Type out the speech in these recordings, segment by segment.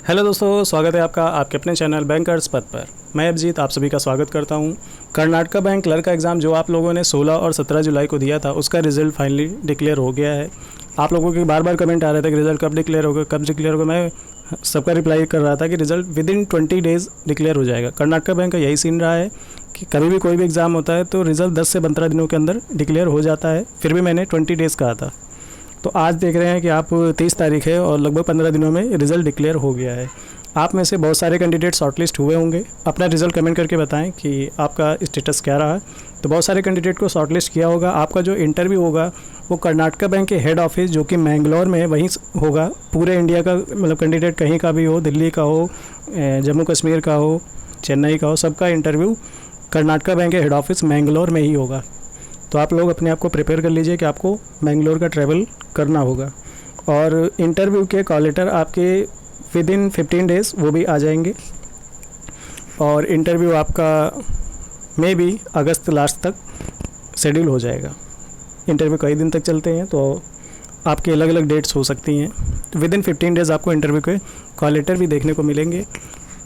Hello दोस्तों, स्वागत है आपका आपके अपने चैनल बैंकर्स पद पर। मैं अभिजीत आप सभी का स्वागत करता हूं। कर्नाटक बैंक क्लर्क का एग्ज़ाम जो आप लोगों ने 16 और 17 जुलाई को दिया था, उसका रिज़ल्ट फाइनली डिक्लेयर हो गया है। आप लोगों के बार बार कमेंट आ रहे थे कि रिज़ल्ट कब डिक्लेयर होगा, कब डिक्लेयर होगा। मैं सबका रिप्लाई कर रहा था कि रिज़ल्ट विदिन 20 डेज़ डिक्लेयर हो जाएगा। कर्नाटक बैंक का यही सीन रहा है कि कभी भी कोई भी एग्ज़ाम होता है तो रिज़ल्ट 10 से 15 दिनों के अंदर डिक्लेयर हो जाता है। फिर भी मैंने 20 डेज़ कहा था, तो आज देख रहे हैं कि आप 23 तारीख है और लगभग 15 दिनों में रिज़ल्ट डिक्लेयर हो गया है। आप में से बहुत सारे कैंडिडेट शॉर्टलिस्ट हुए होंगे। अपना रिज़ल्ट कमेंट करके बताएं कि आपका स्टेटस क्या रहा। तो बहुत सारे कैंडिडेट को शॉर्टलिस्ट किया होगा। आपका जो इंटरव्यू होगा वो कर्नाटक बैंक के हेड ऑफिस जो कि मैंगलोर में है वहीं होगा। पूरे इंडिया का मतलब कैंडिडेट कहीं का भी हो, दिल्ली का हो, जम्मू कश्मीर का हो, चेन्नई का हो, सबका इंटरव्यू कर्नाटक बैंक के हेड ऑफिस मैंगलोर में ही होगा। तो आप लोग अपने आप को प्रिपेयर कर लीजिए कि आपको मैंगलोर का ट्रैवल करना होगा। और इंटरव्यू के कॉल लेटर आपके विदिन 15 डेज़ वो भी आ जाएंगे। और इंटरव्यू आपका मे बी अगस्त लास्ट तक शेड्यूल हो जाएगा। इंटरव्यू कई दिन तक चलते हैं तो आपकी अलग अलग डेट्स हो सकती हैं। तो विदिन 15 डेज़ आपको इंटरव्यू के कॉल लेटर भी देखने को मिलेंगे।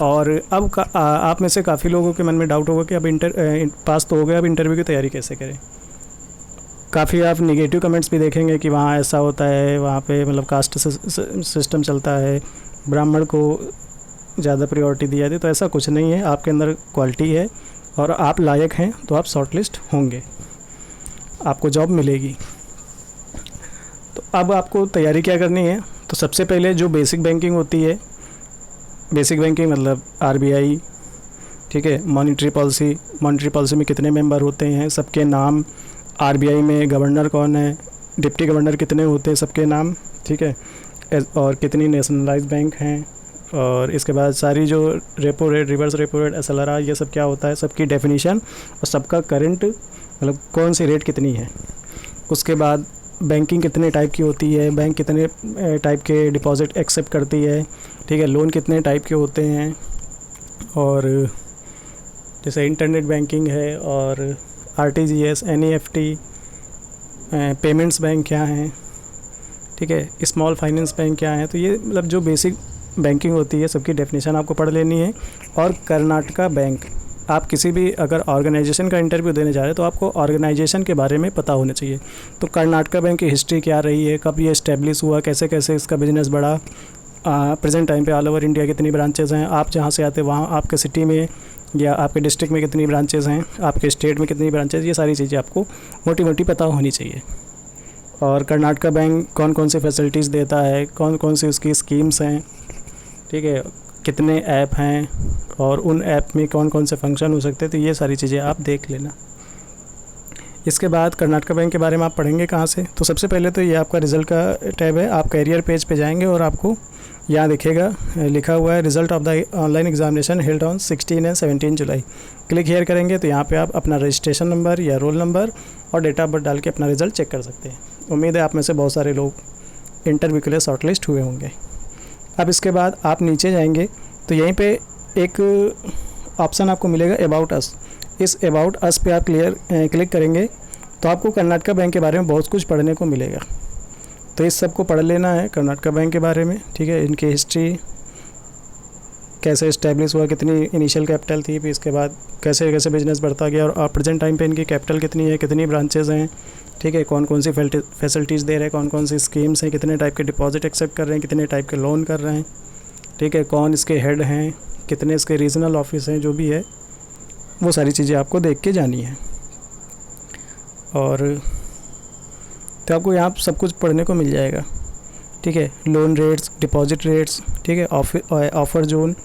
और अब आप में से काफ़ी लोगों के मन में डाउट होगा कि अब पास तो हो गया, अब इंटरव्यू की तैयारी कैसे करें। काफ़ी आप निगेटिव कमेंट्स भी देखेंगे कि वहाँ ऐसा होता है, वहाँ पे मतलब कास्ट सिस्टम चलता है, ब्राह्मण को ज़्यादा प्रायोरिटी दिया जाती है। तो ऐसा कुछ नहीं है, आपके अंदर क्वालिटी है और आप लायक हैं तो आप शॉर्टलिस्ट होंगे, आपको जॉब मिलेगी। तो अब आपको तैयारी क्या करनी है। तो सबसे पहले जो बेसिक बैंकिंग होती है, बेसिक बैंकिंग मतलब आरबीआई, ठीक है, मॉनेटरी पॉलिसी में कितने मेंबर होते हैं, सबके नाम, आरबीआई में गवर्नर कौन है, डिप्टी गवर्नर कितने होते हैं, सबके नाम, ठीक है, और कितनी नेशनलाइज बैंक हैं। और इसके बाद सारी जो repo rate, reverse repo rate, SLR, ये सब क्या होता है, सबकी डेफिनेशन और सबका करंट मतलब कौन सी रेट कितनी है। उसके बाद बैंकिंग कितने टाइप की होती है, बैंक कितने टाइप के डिपॉजिट एक्सेप्ट करती है, ठीक है, लोन कितने टाइप के होते हैं। और जैसे इंटरनेट बैंकिंग है और आरटीजीएस, एनईएफटी, पेमेंट्स बैंक क्या हैं, ठीक है, स्मॉल फाइनेंस बैंक क्या है। तो ये मतलब जो बेसिक बैंकिंग होती है सबकी डेफिनेशन आपको पढ़ लेनी है। और कर्नाटक बैंक, आप किसी भी अगर ऑर्गेनाइजेशन का इंटरव्यू देने जा रहे हैं तो आपको ऑर्गेनाइजेशन के बारे में पता होना चाहिए। तो कर्नाटक बैंक की हिस्ट्री क्या रही है, कब ये इस्टेब्लिश हुआ, कैसे कैसे इसका बिजनेस बढ़ा, प्रेजेंट टाइम पे ऑल ओवर इंडिया कितनी ब्रांचेज़ हैं, आप जहाँ से आते हैं वहाँ आपके सिटी में या आपके डिस्ट्रिक्ट में कितनी ब्रांचेज़ हैं, आपके स्टेट में कितनी ब्रांचेज़, ये सारी चीज़ें आपको मोटी मोटी पता होनी चाहिए। और कर्नाटक बैंक कौन कौन सी फैसिलिटीज़ देता है, कौन कौन सी उसकी स्कीम्स हैं, ठीक है, कितने ऐप हैं और उन ऐप में कौन कौन से फंक्शन हो सकते हैं। तो ये सारी चीज़ें आप देख लेना। इसके बाद कर्नाटक बैंक के बारे में आप पढ़ेंगे कहाँ से। तो सबसे पहले तो ये आपका रिज़ल्ट का टैब है। आप कैरियर पेज पे जाएंगे और आपको यहाँ दिखेगा, लिखा हुआ है result of the online examination held on 16 and 17 July. Click here करेंगे तो यहाँ पे आप अपना रजिस्ट्रेशन नंबर या रोल नंबर और डेट ऑफ बर्थ डाल के अपना रिज़ल्ट चेक कर सकते हैं। उम्मीद है आप में से बहुत सारे लोग इंटरव्यू के लिए शॉर्टलिस्ट हुए होंगे। अब इसके बाद आप नीचे जाएंगे तो यहीं पे एक ऑप्शन आपको मिलेगा अबाउट अस। इस अबाउट अस पे आप क्लिक करेंगे तो आपको कर्नाटक बैंक के बारे में बहुत कुछ पढ़ने को मिलेगा। तो इस सब को पढ़ लेना है कर्नाटक बैंक के बारे में, ठीक है, इनकी हिस्ट्री, कैसे इस्टेब्लिश हुआ, कितनी इनिशियल कैपिटल थी, फिर इसके बाद कैसे कैसे बिजनेस बढ़ता गया और प्रेजेंट टाइम पे इनकी कैपिटल कितनी है, कितनी ब्रांचेज़ हैं, ठीक है, कौन कौन सी फैसिलिटीज़ दे रहे हैं, कौन कौन सी स्कीम्स हैं, कितने टाइप के डिपॉजिट एक्सेप्ट कर रहे हैं, कितने टाइप के लोन कर रहे हैं, ठीक है, कौन इसके हेड हैं, कितने इसके रीजनल ऑफिस हैं, जो भी है वो सारी चीज़ें आपको देख के जानी है। और तो आपको यहाँ सब कुछ पढ़ने को मिल जाएगा, ठीक है, लोन रेट्स, डिपॉजिट रेट्स, ठीक है, ऑफ़र जोन,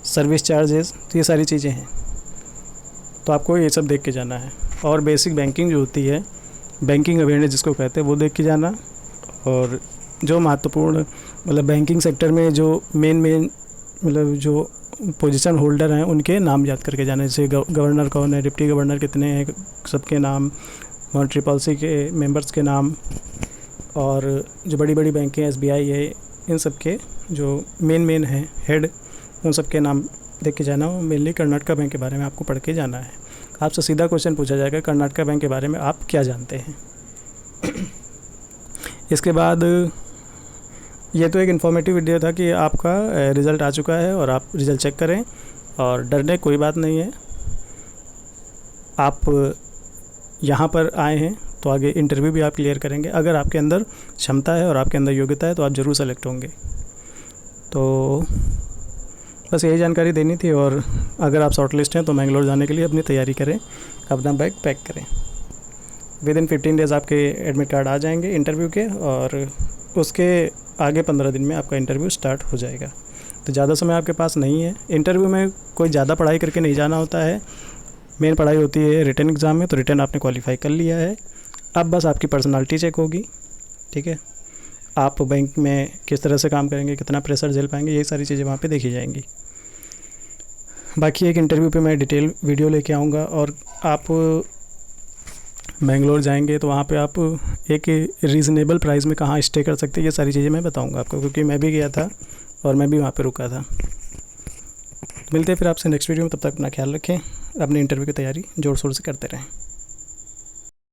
सर्विस चार्जेस, तो ये सारी चीज़ें हैं। तो आपको ये सब देख के जाना है। और बेसिक बैंकिंग जो होती है, बैंकिंग अवेयरनेस जिसको कहते हैं, वो देख के जाना। और जो महत्वपूर्ण मतलब बैंकिंग सेक्टर में जो मेन मतलब जो पोजीशन होल्डर हैं उनके नाम याद करके जाना। जैसे गवर्नर कौन है, डिप्टी गवर्नर कितने हैं, सबके नाम, मॉनेटरी पॉलिसी के मेंबर्स के नाम, और जो बड़ी बड़ी बैंकें एसबीआई है, इन सब के जो मेन हैं हेड, उन सब के नाम देख के जाना। मेनली कर्नाटक बैंक के बारे में आपको पढ़ के जाना है। आपसे सीधा क्वेश्चन पूछा जाएगा कर्नाटक बैंक के बारे में आप क्या जानते हैं। इसके बाद ये तो एक इन्फॉर्मेटिव वीडियो था कि आपका रिज़ल्ट आ चुका है और आप रिज़ल्ट चेक करें, और डरने कोई बात नहीं है। आप यहाँ पर आए हैं तो आगे इंटरव्यू भी आप क्लियर करेंगे। अगर आपके अंदर क्षमता है और आपके अंदर योग्यता है तो आप ज़रूर सेलेक्ट होंगे। तो बस यही जानकारी देनी थी, और अगर आप शॉर्ट लिस्ट हैं तो मैंगलोर जाने के लिए अपनी तैयारी करें, अपना बैग पैक करें। विद इन 15 डेज़ आपके एडमिट कार्ड आ जाएंगे इंटरव्यू के, और उसके आगे 15 दिन में आपका इंटरव्यू स्टार्ट हो जाएगा। तो ज़्यादा समय आपके पास नहीं है। इंटरव्यू में कोई ज़्यादा पढ़ाई करके नहीं जाना होता है। मेन पढ़ाई होती है रिटन एग्ज़ाम में, तो रिटन आपने क्वालिफाई कर लिया है। अब बस आपकी पर्सनालिटी चेक होगी, ठीक है। आप बैंक में किस तरह से काम करेंगे, कितना प्रेशर झेल पाएंगे, ये सारी चीज़ें वहाँ पे देखी जाएंगी। बाकी एक इंटरव्यू पे मैं डिटेल वीडियो लेके आऊँगा, और आप बेंगलोर जाएंगे तो वहाँ पे आप एक रीज़नेबल प्राइस में कहाँ स्टे कर सकते हैं, ये सारी चीज़ें मैं बताऊँगा आपको, क्योंकि मैं भी गया था और मैं भी वहाँ पे रुका था। मिलते हैं फिर आपसे नेक्स्ट वीडियो में। तब तक अपना ख्याल रखें, अपने इंटरव्यू की तैयारी ज़ोर शोर से करते रहें।